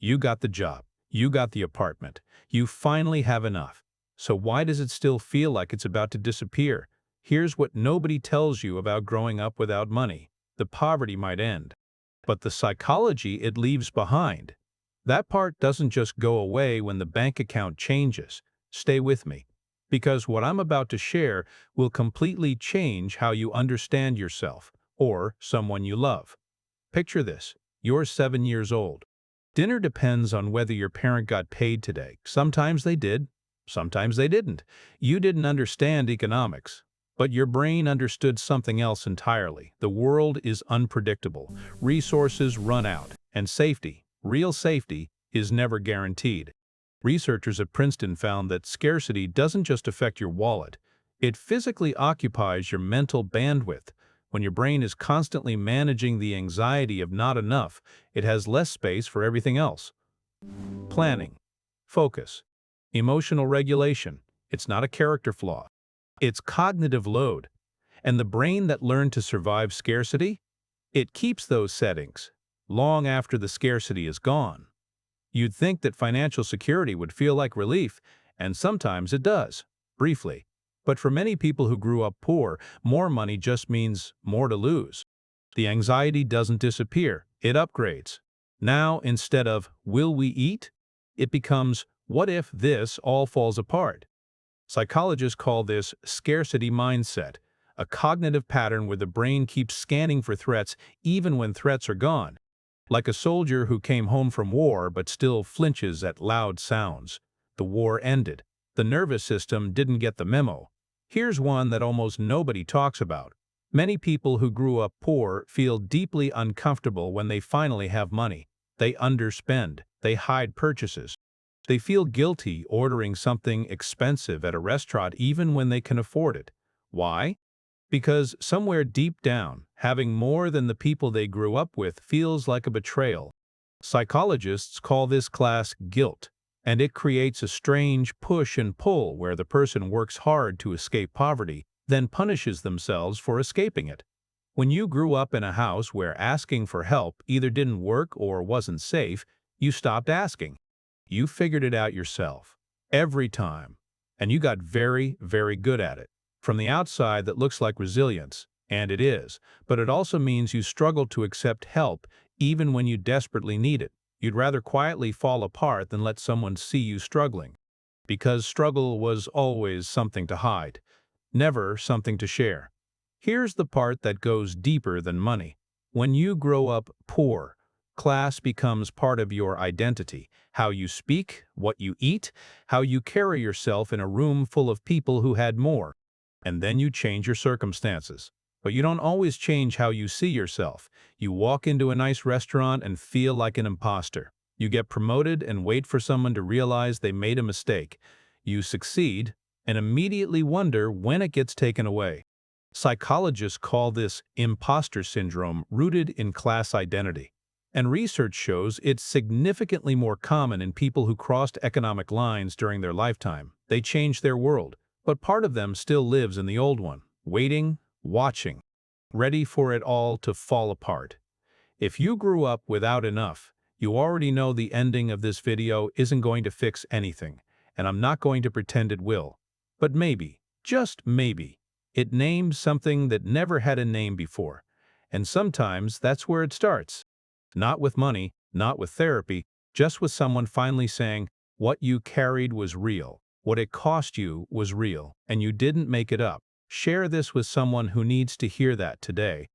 You got the job. You got the apartment. You finally have enough. So why does it still feel like it's about to disappear? Here's what nobody tells you about growing up without money. The poverty might end, but the psychology it leaves behind, that part doesn't just go away when the bank account changes. Stay with me, because what I'm about to share will completely change how you understand yourself or someone you love. Picture this. You're 7 years old. Dinner depends on whether your parent got paid today. Sometimes they did, sometimes they didn't. You didn't understand economics, but your brain understood something else entirely. The world is unpredictable. Resources run out, and safety, real safety, is never guaranteed. Researchers at Princeton found that scarcity doesn't just affect your wallet, it physically occupies your mental bandwidth. When your brain is constantly managing the anxiety of not enough, it has less space for everything else. Planning, focus, emotional regulation. It's not a character flaw. It's cognitive load. And the brain that learned to survive scarcity, it keeps those settings long after the scarcity is gone. You'd think that financial security would feel like relief, and sometimes it does, briefly. But for many people who grew up poor, more money just means more to lose. The anxiety doesn't disappear, it upgrades. Now, instead of, will we eat? It becomes, what if this all falls apart? Psychologists call this scarcity mindset, a cognitive pattern where the brain keeps scanning for threats even when threats are gone. Like a soldier who came home from war but still flinches at loud sounds. The war ended. The nervous system didn't get the memo. Here's one that almost nobody talks about. Many people who grew up poor feel deeply uncomfortable when they finally have money. They underspend. They hide purchases. They feel guilty ordering something expensive at a restaurant even when they can afford it. Why? Because somewhere deep down, having more than the people they grew up with feels like a betrayal. Psychologists call this class guilt, and it creates a strange push and pull where the person works hard to escape poverty, then punishes themselves for escaping it. When you grew up in a house where asking for help either didn't work or wasn't safe, you stopped asking. You figured it out yourself, every time, and you got very, very good at it. From the outside, that looks like resilience, and it is, but it also means you struggle to accept help even when you desperately need it. You'd rather quietly fall apart than let someone see you struggling. Because struggle was always something to hide, never something to share. Here's the part that goes deeper than money. When you grow up poor, class becomes part of your identity. How you speak, what you eat, how you carry yourself in a room full of people who had more. And then you change your circumstances. But you don't always change how you see yourself. You walk into a nice restaurant and feel like an imposter. You get promoted and wait for someone to realize they made a mistake. You succeed and immediately wonder when it gets taken away. Psychologists call this imposter syndrome, rooted in class identity. And research shows it's significantly more common in people who crossed economic lines during their lifetime. They changed their world. But part of them still lives in the old one, waiting, watching, ready for it all to fall apart. If you grew up without enough, you already know the ending of this video isn't going to fix anything, and I'm not going to pretend it will. But maybe, just maybe, it named something that never had a name before. And sometimes that's where it starts. Not with money, not with therapy, just with someone finally saying, what you carried was real. What it cost you was real, and you didn't make it up. Share this with someone who needs to hear that today.